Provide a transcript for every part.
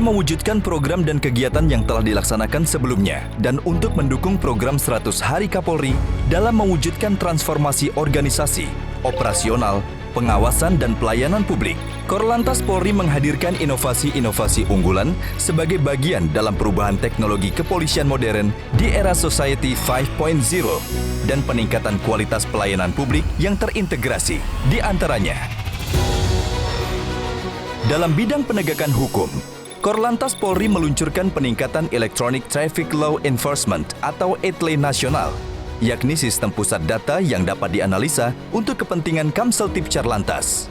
dalam mewujudkan program dan kegiatan yang telah dilaksanakan sebelumnya dan untuk mendukung program 100 Hari Kapolri dalam mewujudkan transformasi organisasi, operasional, pengawasan dan pelayanan publik, Korlantas Polri menghadirkan inovasi-inovasi unggulan sebagai bagian dalam perubahan teknologi kepolisian modern di era Society 5.0 dan peningkatan kualitas pelayanan publik yang terintegrasi, di antaranya dalam bidang penegakan hukum, Korlantas Polri meluncurkan peningkatan Electronic Traffic Law Enforcement atau ETLE nasional, yakni sistem pusat data yang dapat dianalisa untuk kepentingan Kamseltipcar Lantas.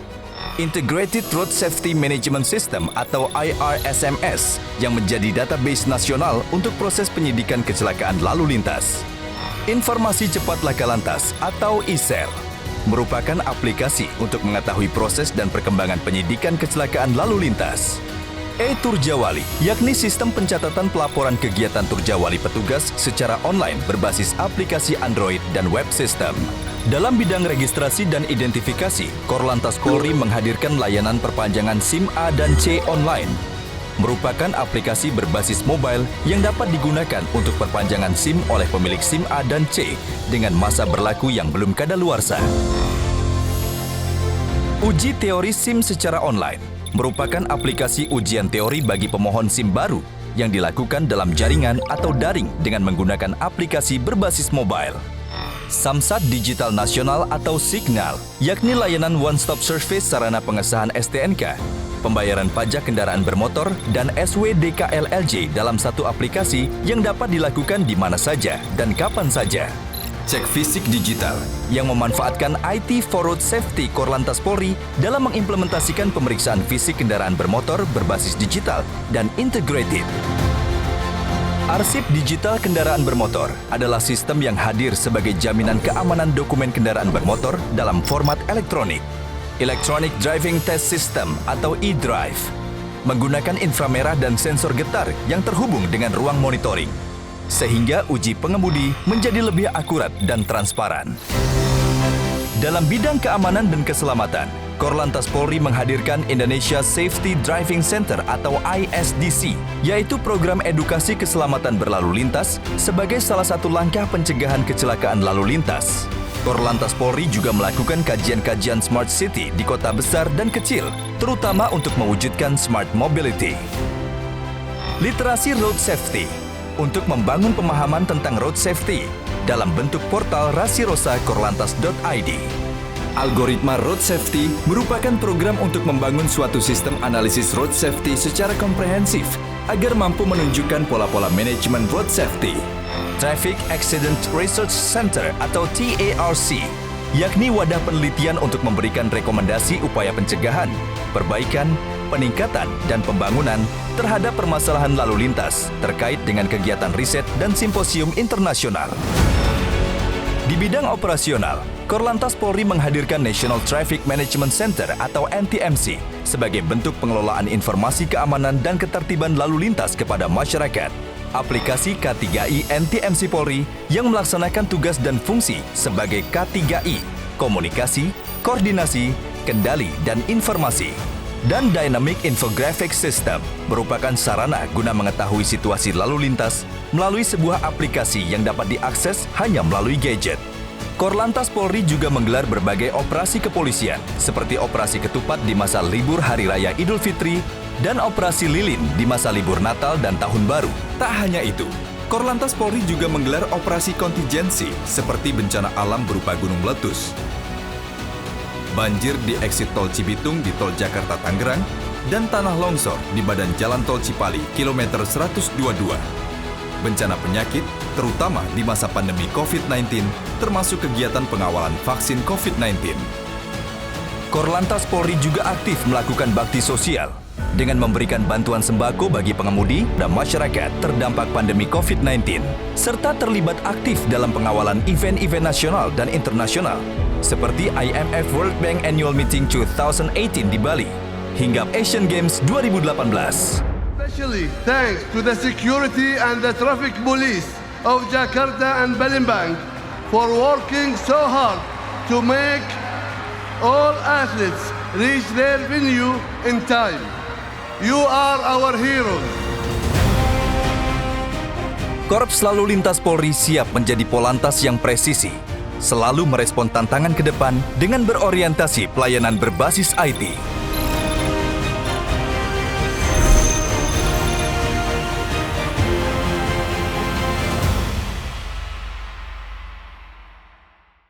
Integrated Road Safety Management System atau IRSMS yang menjadi database nasional untuk proses penyidikan kecelakaan lalu lintas. Informasi Cepat Laka Lantas atau ISEL merupakan aplikasi untuk mengetahui proses dan perkembangan penyidikan kecelakaan lalu lintas. E-Turjawali, yakni sistem pencatatan pelaporan kegiatan Turjawali petugas secara online berbasis aplikasi Android dan web system. Dalam bidang registrasi dan identifikasi, Korlantas Polri menghadirkan layanan perpanjangan SIM A dan C online. Merupakan aplikasi berbasis mobile yang dapat digunakan untuk perpanjangan SIM oleh pemilik SIM A dan C dengan masa berlaku yang belum kadaluarsa. Uji teori SIM secara online merupakan aplikasi ujian teori bagi pemohon SIM baru yang dilakukan dalam jaringan atau daring dengan menggunakan aplikasi berbasis mobile. Samsat Digital Nasional atau Signal, yakni layanan one-stop service sarana pengesahan STNK, pembayaran pajak kendaraan bermotor, dan SWDKLLJ dalam satu aplikasi yang dapat dilakukan di mana saja dan kapan saja. Cek Fisik Digital yang memanfaatkan IT for Road Safety Korlantas Polri dalam mengimplementasikan pemeriksaan fisik kendaraan bermotor berbasis digital dan integrated. Arsip digital kendaraan bermotor adalah sistem yang hadir sebagai jaminan keamanan dokumen kendaraan bermotor dalam format elektronik. Electronic Driving Test System atau eDrive menggunakan inframerah dan sensor getar yang terhubung dengan ruang monitoring, sehingga uji pengemudi menjadi lebih akurat dan transparan. Dalam bidang keamanan dan keselamatan, Korlantas Polri menghadirkan Indonesia Safety Driving Center atau ISDC, yaitu program edukasi keselamatan berlalu lintas sebagai salah satu langkah pencegahan kecelakaan lalu lintas. Korlantas Polri juga melakukan kajian-kajian Smart City di kota besar dan kecil, terutama untuk mewujudkan Smart Mobility. Literasi Road Safety untuk membangun pemahaman tentang road safety dalam bentuk portal rasirosa.korlantas.id. Algoritma Road Safety merupakan program untuk membangun suatu sistem analisis road safety secara komprehensif agar mampu menunjukkan pola-pola manajemen road safety. Traffic Accident Research Center atau TARC, yakni wadah penelitian untuk memberikan rekomendasi upaya pencegahan, perbaikan, peningkatan, dan pembangunan terhadap permasalahan lalu lintas terkait dengan kegiatan riset dan simposium internasional. Di bidang operasional, Korlantas Polri menghadirkan National Traffic Management Center atau NTMC sebagai bentuk pengelolaan informasi keamanan dan ketertiban lalu lintas kepada masyarakat. Aplikasi K3I NTMC Polri yang melaksanakan tugas dan fungsi sebagai K3I, komunikasi, koordinasi, kendali, dan informasi. Dan Dynamic Infographic System merupakan sarana guna mengetahui situasi lalu lintas melalui sebuah aplikasi yang dapat diakses hanya melalui gadget. Korlantas Polri juga menggelar berbagai operasi kepolisian seperti operasi ketupat di masa libur Hari Raya Idul Fitri dan operasi lilin di masa libur Natal dan Tahun Baru. Tak hanya itu, Korlantas Polri juga menggelar operasi kontingensi seperti bencana alam berupa gunung meletus, banjir di eksit tol Cibitung di tol Jakarta-Tangerang, dan tanah longsor di badan jalan tol Cipali kilometer 122. Bencana penyakit, terutama di masa pandemi COVID-19, termasuk kegiatan pengawalan vaksin COVID-19. Korlantas Polri juga aktif melakukan bakti sosial dengan memberikan bantuan sembako bagi pengemudi dan masyarakat terdampak pandemi COVID-19, serta terlibat aktif dalam pengawalan event-event nasional dan internasional, seperti IMF World Bank Annual Meeting 2018 di Bali, hingga Asian Games 2018. Especially thanks to the security and the traffic police of Jakarta and Palembang for working so hard to make all athletes reach their venue in time. You are our heroes. Korps Lalu Lintas Polri siap menjadi polantas yang presisi, selalu merespon tantangan ke depan dengan berorientasi pelayanan berbasis IT.